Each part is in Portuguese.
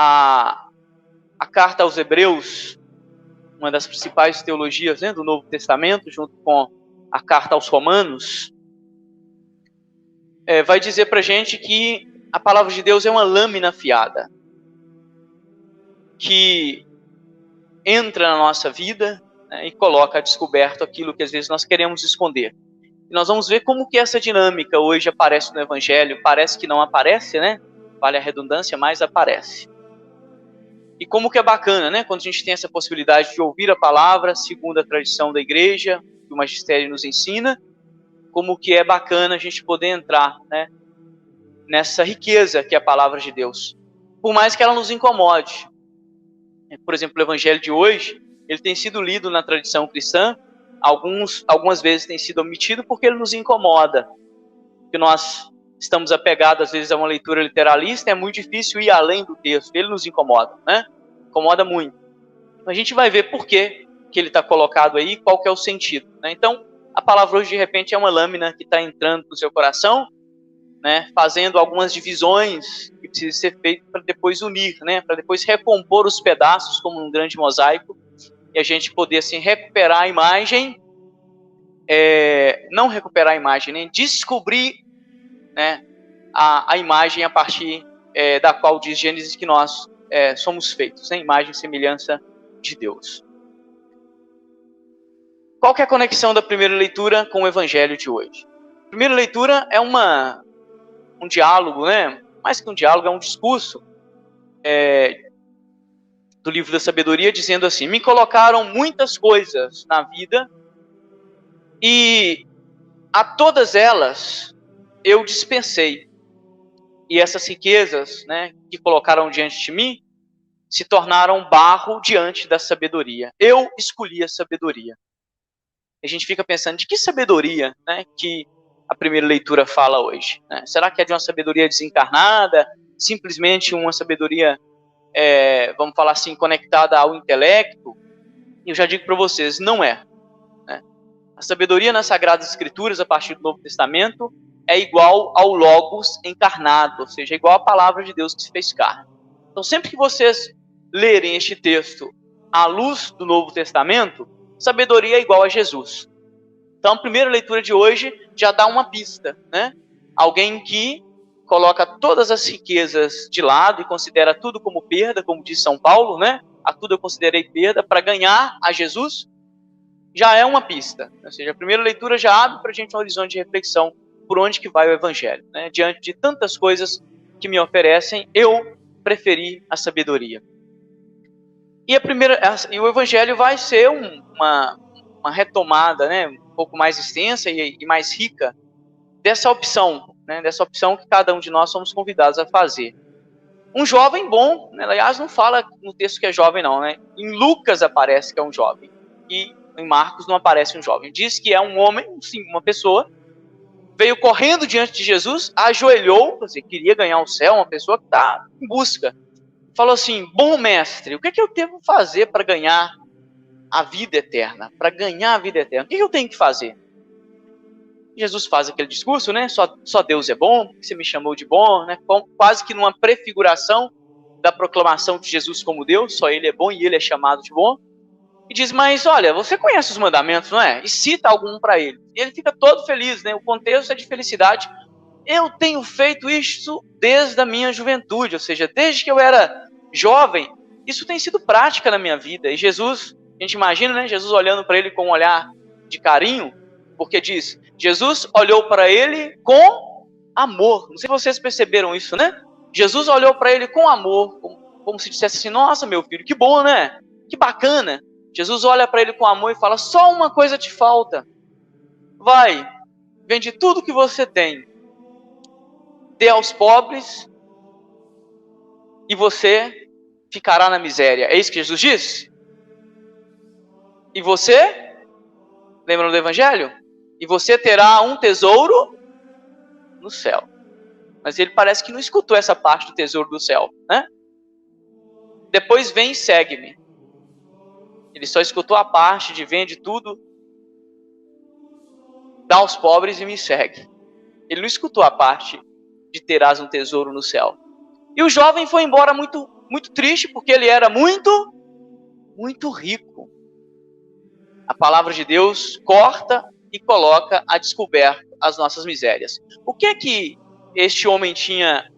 a carta aos Hebreus, uma das principais teologias, né, do Novo Testamento, junto com a carta aos Romanos, vai dizer para a gente que a palavra de Deus é uma lâmina afiada, que entra na nossa vida, né, e coloca a descoberto aquilo que às vezes nós queremos esconder. E nós vamos ver como que essa dinâmica hoje aparece no Evangelho. Parece que não aparece, né? Vale a redundância, mas aparece. E como que é bacana, né? Quando a gente tem essa possibilidade de ouvir a palavra, segundo a tradição da igreja, que o magistério nos ensina, como que é bacana a gente poder entrar, né, nessa riqueza que é a palavra de Deus. Por mais que ela nos incomode. Por exemplo, o Evangelho de hoje, ele tem sido lido na tradição cristã, algumas vezes tem sido omitido porque ele nos incomoda. Porque nós estamos apegados, às vezes, a uma leitura literalista, é muito difícil ir além do texto, ele nos incomoda, né? Incomoda muito. A gente vai ver por que ele está colocado aí, qual que é o sentido, né? Então, a palavra hoje, de repente, é uma lâmina que está entrando no seu coração, né, fazendo algumas divisões que precisam ser feitas para depois unir, né, para depois recompor os pedaços como um grande mosaico, e a gente poder assim recuperar a imagem, não recuperar a imagem, né, descobrir, né, a imagem a partir da qual diz Gênesis que nós somos feitos, né, imagem e semelhança de Deus. Qual que é a conexão da primeira leitura com o Evangelho de hoje? A primeira leitura é um diálogo, né? Mais que um diálogo, é um discurso do livro da sabedoria, dizendo assim: me colocaram muitas coisas na vida e a todas elas eu dispensei. E essas riquezas, né, que colocaram diante de mim se tornaram barro diante da sabedoria. Eu escolhi a sabedoria. A gente fica pensando, de que sabedoria, né, que a primeira leitura fala hoje, né? Será que é de uma sabedoria desencarnada? Simplesmente uma sabedoria, vamos falar assim, conectada ao intelecto? Eu já digo para vocês, não é, né? A sabedoria nas Sagradas Escrituras, a partir do Novo Testamento, é igual ao Logos encarnado, ou seja, é igual à palavra de Deus que se fez carne. Então, sempre que vocês lerem este texto à luz do Novo Testamento, sabedoria é igual a Jesus. Então, a primeira leitura de hoje já dá uma pista, né? Alguém que coloca todas as riquezas de lado e considera tudo como perda, como diz São Paulo, né? A tudo eu considerei perda para ganhar a Jesus, já é uma pista. Ou seja, a primeira leitura já abre para a gente um horizonte de reflexão por onde que vai o Evangelho, né? Diante de tantas coisas que me oferecem, eu preferi a sabedoria. E o Evangelho vai ser uma retomada, né, um pouco mais extensa e mais rica dessa opção, né, dessa opção que cada um de nós somos convidados a fazer. Um jovem bom, né, aliás, não fala no texto que é jovem não, né? Em Lucas aparece que é um jovem, e em Marcos não aparece um jovem. Diz que é um homem, sim, uma pessoa, veio correndo diante de Jesus, ajoelhou, queria ganhar o céu, uma pessoa que está em busca. Falou assim: bom mestre, o que é que eu devo fazer para ganhar a vida eterna? Para ganhar a vida eterna, o que eu tenho que fazer? Jesus faz aquele discurso, né? Só Deus é bom, você me chamou de bom, né? Quase que numa prefiguração da proclamação de Jesus como Deus, só Ele é bom e Ele é chamado de bom. E diz, mas olha, você conhece os mandamentos, não é? E cita algum para ele. E ele fica todo feliz, né? O contexto é de felicidade. Eu tenho feito isso desde a minha juventude, ou seja, desde que eu era jovem, isso tem sido prática na minha vida. E Jesus, a gente imagina, né? Jesus olhando para ele com um olhar de carinho, porque diz, Jesus olhou para ele com amor. Não sei se vocês perceberam isso, né? Jesus olhou para ele com amor, como se dissesse assim, nossa, meu filho, que bom, né? Que bacana. Jesus olha para ele com amor e fala, só uma coisa te falta. Vai, vende tudo que você tem, dê aos pobres e você ficará na miséria. É isso que Jesus diz? E você, lembram do Evangelho? E você terá um tesouro no céu. Mas ele parece que não escutou essa parte do tesouro do céu, né? Depois vem e segue-me. Ele só escutou a parte de vende tudo, dá aos pobres e me segue. Ele não escutou a parte de terás um tesouro no céu. E o jovem foi embora muito muito triste, porque ele era muito, muito rico. A palavra de Deus corta e coloca a descoberto as nossas misérias. O que é que este homem tinha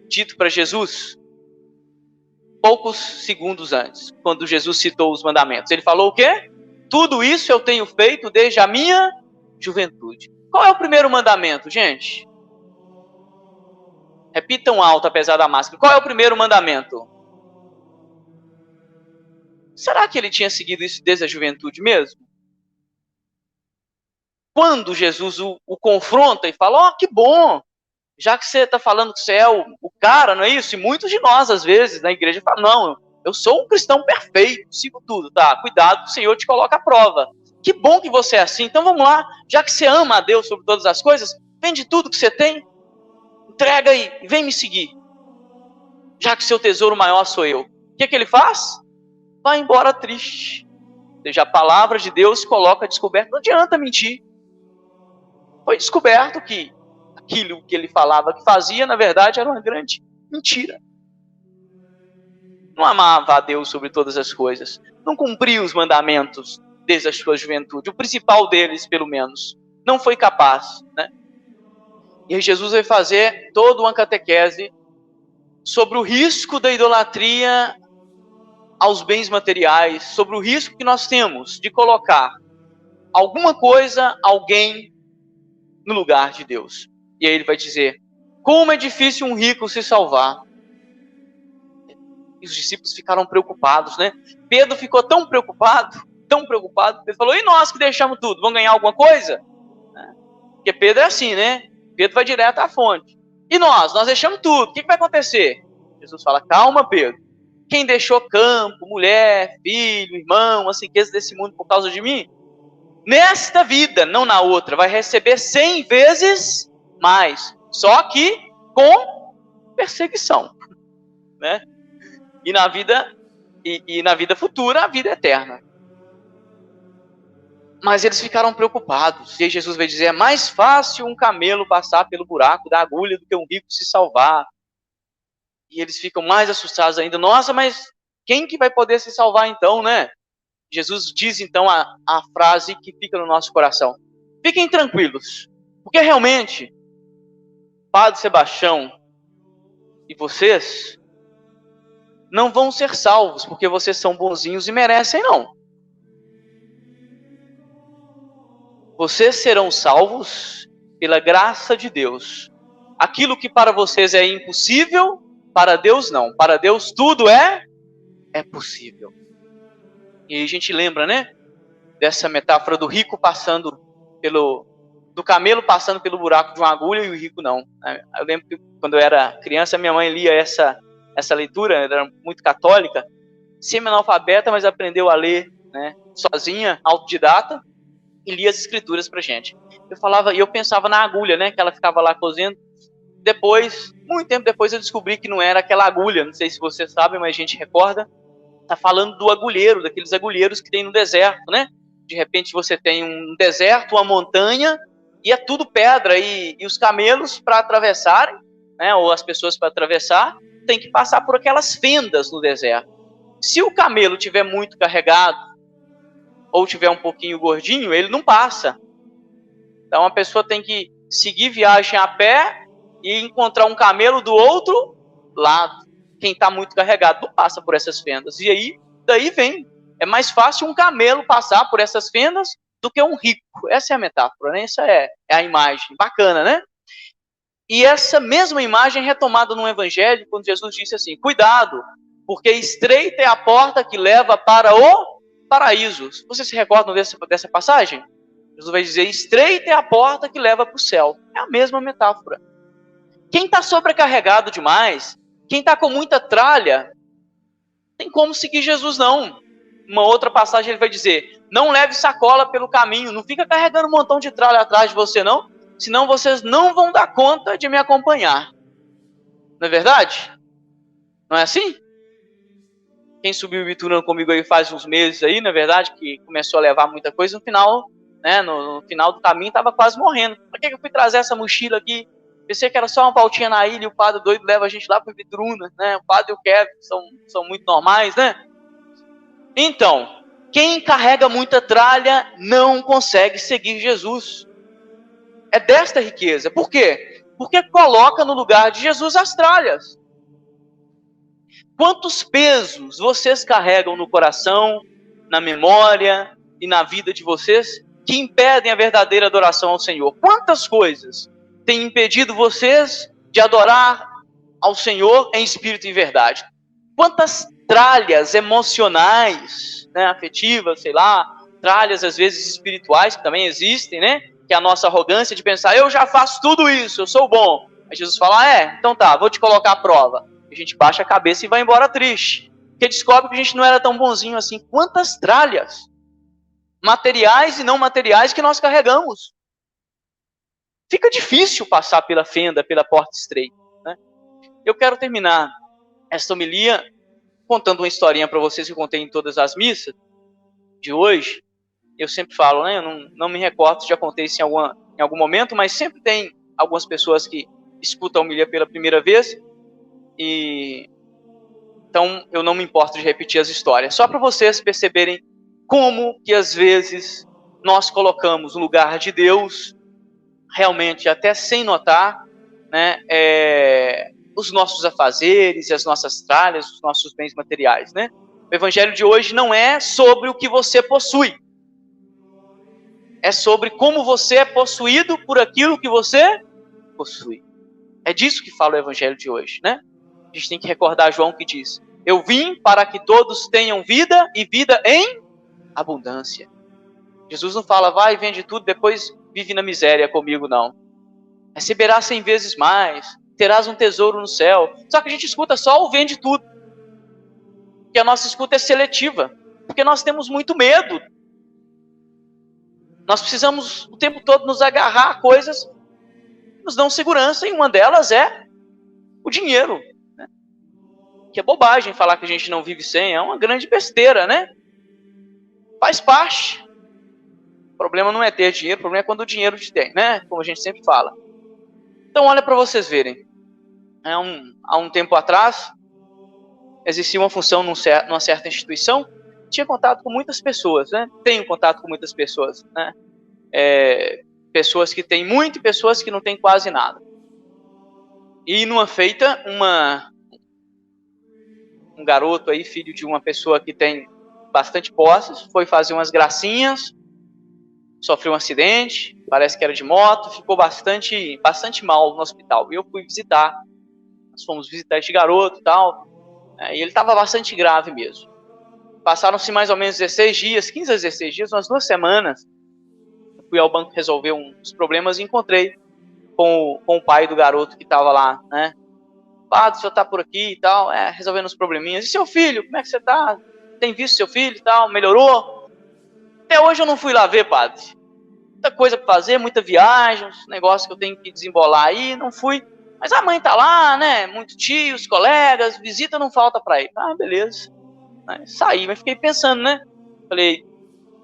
dito para Jesus? Poucos segundos antes, quando Jesus citou os mandamentos. Ele falou o quê? Tudo isso eu tenho feito desde a minha juventude. Qual é o primeiro mandamento, gente? Repitam alto, apesar da máscara. Qual é o primeiro mandamento? Será que ele tinha seguido isso desde a juventude mesmo? Quando Jesus o confronta e fala, que bom, já que você está falando que você é o cara, não é isso? E muitos de nós, às vezes, na igreja, falam, não, eu sou um cristão perfeito, sigo tudo, tá? Cuidado, o Senhor te coloca à prova. Que bom que você é assim, então vamos lá, já que você ama a Deus sobre todas as coisas, vende tudo que você tem, entrega aí, e vem me seguir. Já que seu tesouro maior sou eu. O que ele faz? Vai embora triste. Ou seja, a palavra de Deus coloca descoberto, não adianta mentir. Foi descoberto que aquilo que ele falava que fazia, na verdade, era uma grande mentira. Não amava a Deus sobre todas as coisas. Não cumpria os mandamentos desde a sua juventude. O principal deles, pelo menos. Não foi capaz, né? E aí Jesus vai fazer toda uma catequese sobre o risco da idolatria aos bens materiais, sobre o risco que nós temos de colocar alguma coisa, alguém, no lugar de Deus. E aí ele vai dizer, como é difícil um rico se salvar. E os discípulos ficaram preocupados, né? Pedro ficou tão preocupado, ele falou, e nós que deixamos tudo, vamos ganhar alguma coisa? Porque Pedro é assim, né? Pedro vai direto à fonte. E nós deixamos tudo, o que vai acontecer? Jesus fala, calma Pedro, quem deixou campo, mulher, filho, irmão, as riquezas desse mundo por causa de mim, nesta vida, não na outra, vai receber 100 vezes mais, só que com perseguição, né? E na vida futura, a vida eterna. Mas eles ficaram preocupados. E aí Jesus vai dizer, é mais fácil um camelo passar pelo buraco da agulha do que um rico se salvar. E eles ficam mais assustados ainda. Nossa, mas quem que vai poder se salvar então, né? Jesus diz então a frase que fica no nosso coração. Fiquem tranquilos, porque realmente, Padre Sebastião e vocês não vão ser salvos, porque vocês são bonzinhos e merecem, não. Vocês serão salvos pela graça de Deus. Aquilo que para vocês é impossível, para Deus não. Para Deus tudo é possível. E aí a gente lembra, né? Dessa metáfora do rico passando do camelo passando pelo buraco de uma agulha e o rico não. Eu lembro que quando eu era criança, minha mãe lia essa leitura, era muito católica, semi-analfabeta, mas aprendeu a ler, né, sozinha, autodidata, e lia as escrituras pra gente. Eu pensava na agulha, né, que ela ficava lá cozendo. Depois, muito tempo depois, eu descobri que não era aquela agulha, não sei se vocês sabem, mas a gente recorda, tá falando do agulheiro, daqueles agulheiros que tem no deserto, né? De repente você tem um deserto, uma montanha, e é tudo pedra, e os camelos para atravessarem, né, ou as pessoas para atravessar, tem que passar por aquelas fendas no deserto. Se o camelo tiver muito carregado, ou tiver um pouquinho gordinho, ele não passa. Então a pessoa tem que seguir viagem a pé e encontrar um camelo do outro lado. Quem está muito carregado não passa por essas fendas. E aí, daí vem. É mais fácil um camelo passar por essas fendas do que um rico. Essa é a metáfora, né? Essa é a imagem. Bacana, né? E essa mesma imagem é retomada no Evangelho, quando Jesus disse assim, cuidado, porque estreita é a porta que leva para o paraíso. Vocês se recordam dessa passagem? Jesus vai dizer, estreita é a porta que leva para o céu. É a mesma metáfora. Quem está sobrecarregado demais, quem está com muita tralha, tem como seguir Jesus não. Uma outra passagem ele vai dizer, não leve sacola pelo caminho, não fica carregando um montão de tralha atrás de você não, senão vocês não vão dar conta de me acompanhar. Não é verdade? Não é assim? Quem subiu Ibituruna comigo aí faz uns meses aí, não é verdade, que começou a levar muita coisa, no final, né, no final do caminho estava quase morrendo. Por que eu fui trazer essa mochila aqui? Pensei que era só uma voltinha na ilha e o padre doido leva a gente lá para Vidruna, né? O padre e o Kevin são muito normais, né? Então, quem carrega muita tralha não consegue seguir Jesus. É desta riqueza. Por quê? Porque coloca no lugar de Jesus as tralhas. Quantos pesos vocês carregam no coração, na memória e na vida de vocês que impedem a verdadeira adoração ao Senhor? Quantas coisas têm impedido vocês de adorar ao Senhor em espírito e verdade? Quantas tralhas emocionais, né, afetivas, sei lá, tralhas às vezes espirituais que também existem, né? Que é a nossa arrogância de pensar, eu já faço tudo isso, eu sou bom. Aí Jesus fala, então tá, vou te colocar à prova. A gente baixa a cabeça e vai embora triste. Porque descobre que a gente não era tão bonzinho assim. Quantas tralhas, materiais e não materiais, que nós carregamos. Fica difícil passar pela fenda, pela porta estreita, né? Eu quero terminar esta homilia contando uma historinha para vocês que eu contei em todas as missas de hoje. Eu sempre falo, né? Eu não me recordo se já contei isso em algum momento, mas sempre tem algumas pessoas que escutam a homilia pela primeira vez. E então eu não me importo de repetir as histórias. Só para vocês perceberem como que às vezes nós colocamos no lugar de Deus, realmente até sem notar, né, os nossos afazeres, as nossas tralhas, os nossos bens materiais, né? O evangelho de hoje não é sobre o que você possui. É sobre como você é possuído por aquilo que você possui. É disso que fala o evangelho de hoje, né? A gente tem que recordar João que diz, eu vim para que todos tenham vida e vida em abundância. Jesus não fala, vai e vende tudo, depois vive na miséria comigo, não. Receberás 100 vezes mais, terás um tesouro no céu. Só que a gente escuta só o vende tudo. Porque a nossa escuta é seletiva. Porque nós temos muito medo. Nós precisamos o tempo todo nos agarrar a coisas que nos dão segurança, e uma delas é o dinheiro. Né? Que é bobagem falar que a gente não vive sem, é uma grande besteira, né? Faz parte. O problema não é ter dinheiro, o problema é quando o dinheiro te tem, né? Como a gente sempre fala. Então, olha para vocês verem. Há um tempo atrás, existia uma função numa certa instituição, tinha contato com muitas pessoas, né? Tenho contato com muitas pessoas, né? Pessoas que têm muito e pessoas que não têm quase nada. E numa feita, um garoto aí, filho de uma pessoa que tem bastante posses, foi fazer umas gracinhas, sofreu um acidente, parece que era de moto, ficou bastante mal no hospital. E eu fui visitar, nós fomos visitar esse garoto e tal, e ele estava bastante grave mesmo. Passaram-se mais ou menos 16 dias, 15 a 16 dias, umas 2 semanas. Eu fui ao banco resolver uns problemas e encontrei com o pai do garoto que estava lá, né? Padre, o senhor está por aqui e tal, resolvendo uns probleminhas. E seu filho, como é que você está? Tem visto seu filho e tal? Melhorou? Até hoje eu não fui lá ver, padre. Muita coisa para fazer, muita viagem, uns negócios que eu tenho que desembolar aí, não fui. Mas a mãe tá lá, né? Muito tios, colegas, visita não falta para ir. Ah, beleza. Saí, mas fiquei pensando, né? Falei,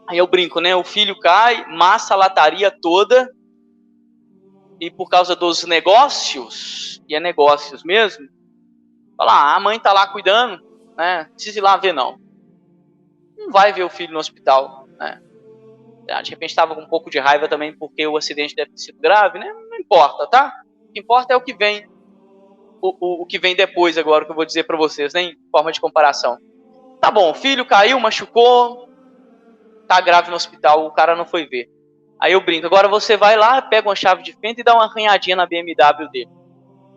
aí eu brinco, né? O filho cai, massa a lataria toda, e por causa dos negócios, e é negócios mesmo, fala, a mãe tá lá cuidando, né? Não precisa ir lá ver, não. Não vai ver o filho no hospital, né? De repente estava com um pouco de raiva também, porque o acidente deve ter sido grave, né? Não importa, tá? O que importa é o que vem, o que vem depois agora, que eu vou dizer para vocês, né? Em forma de comparação. Tá bom, o filho caiu, machucou, tá grave no hospital, o cara não foi ver. Aí eu brinco, agora você vai lá, pega uma chave de fenda e dá uma arranhadinha na BMW dele.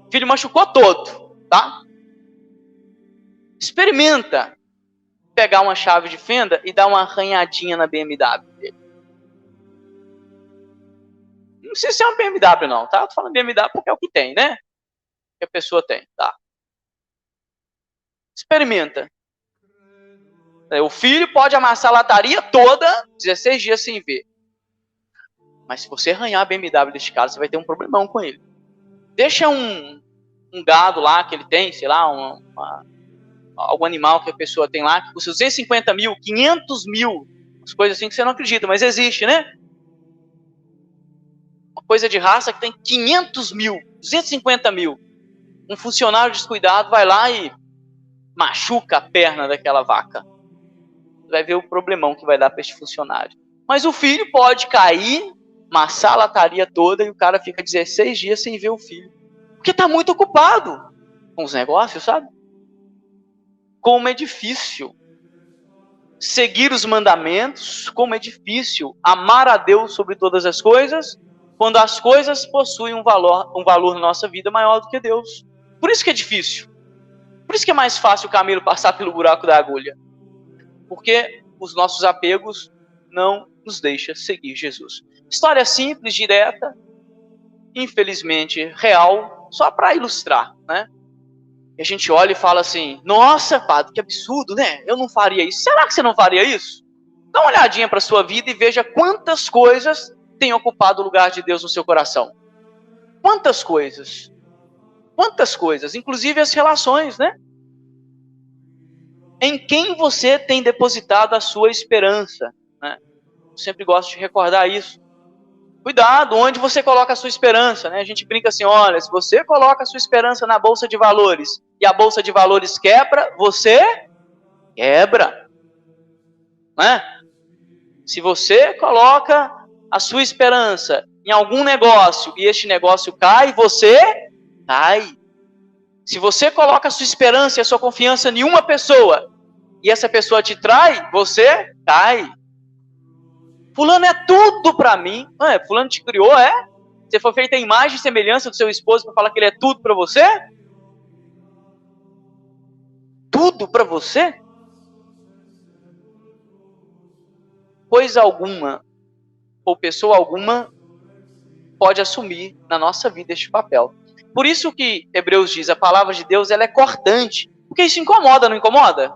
O filho machucou todo, tá? Experimenta pegar uma chave de fenda e dar uma arranhadinha na BMW dele. Não precisa ser uma BMW não, tá? Eu tô falando BMW porque é o que tem, né? Que a pessoa tem, tá? Experimenta. O filho pode amassar a lataria toda, 16 dias sem ver. Mas se você arranhar a BMW deste cara, você vai ter um problemão com ele. Deixa um gado lá que ele tem, sei lá, algum animal que a pessoa tem lá, que custa 250 mil, 500 mil, as coisas assim que você não acredita, mas existe, né? Uma coisa de raça que tem 500 mil, 250 mil. Um funcionário descuidado vai lá e machuca a perna daquela vaca. Vai ver o problemão que vai dar para este funcionário. Mas o filho pode cair, amassar a lataria toda e o cara fica 16 dias sem ver o filho. Porque está muito ocupado com os negócios, sabe? Como é difícil seguir os mandamentos, como é difícil amar a Deus sobre todas as coisas, quando as coisas possuem um valor na nossa vida maior do que Deus. Por isso que é difícil. Por isso que é mais fácil o camelo passar pelo buraco da agulha. Porque os nossos apegos não nos deixam seguir Jesus. História simples, direta, infelizmente real, só para ilustrar, né? E a gente olha e fala assim, nossa, padre, que absurdo, né? Eu não faria isso. Será que você não faria isso? Dá uma olhadinha para a sua vida e veja quantas coisas têm ocupado o lugar de Deus no seu coração. Quantas coisas? Quantas coisas? Inclusive as relações, né? Em quem você tem depositado a sua esperança, né? Eu sempre gosto de recordar isso. Cuidado, onde você coloca a sua esperança, né? A gente brinca assim, olha, se você coloca a sua esperança na Bolsa de Valores e a Bolsa de Valores quebra, você quebra, né? Se você coloca a sua esperança em algum negócio e este negócio cai, você cai. Se você coloca a sua esperança e a sua confiança em uma pessoa e essa pessoa te trai, você cai. Fulano é tudo para mim. Não é? Fulano te criou, é? Você foi feita a imagem e semelhança do seu esposo para falar que ele é tudo para você? Tudo para você? Coisa alguma ou pessoa alguma pode assumir na nossa vida este papel. Por isso que Hebreus diz, a palavra de Deus ela é cortante. Porque isso incomoda, não incomoda?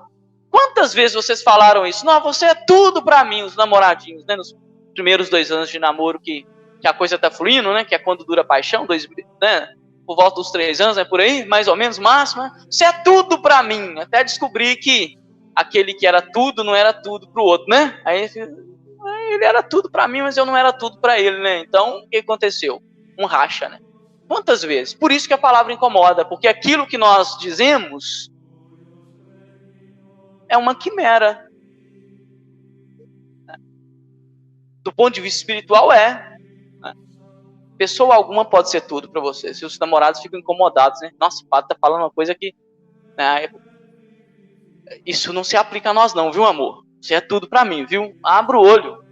Quantas vezes vocês falaram isso? Não, você é tudo pra mim, os namoradinhos, né? Nos primeiros 2 anos de namoro que a coisa tá fluindo, né? Que é quando dura a paixão, né? Por volta dos 3 anos, né? Por aí, mais ou menos, máximo. Né? Você é tudo pra mim. Até descobrir que aquele que era tudo não era tudo pro outro, né? Aí ele era tudo pra mim, mas eu não era tudo pra ele, né? Então, o que aconteceu? Um racha, né? Quantas vezes? Por isso que a palavra incomoda, porque aquilo que nós dizemos é uma quimera. Do ponto de vista espiritual, é. Pessoa alguma pode ser tudo para você. Se os namorados ficam incomodados, né? Nossa, o padre tá falando uma coisa que... Né, isso não se aplica a nós não, viu, amor? Você é tudo para mim, viu? Abra o olho.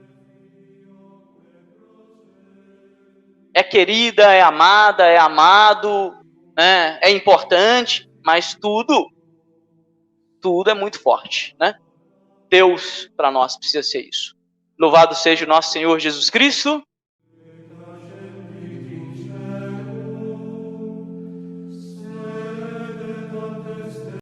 É querida, é amada, é amado, né? É importante, mas tudo é muito forte, né? Deus para nós precisa ser isso. Louvado seja o nosso Senhor Jesus Cristo.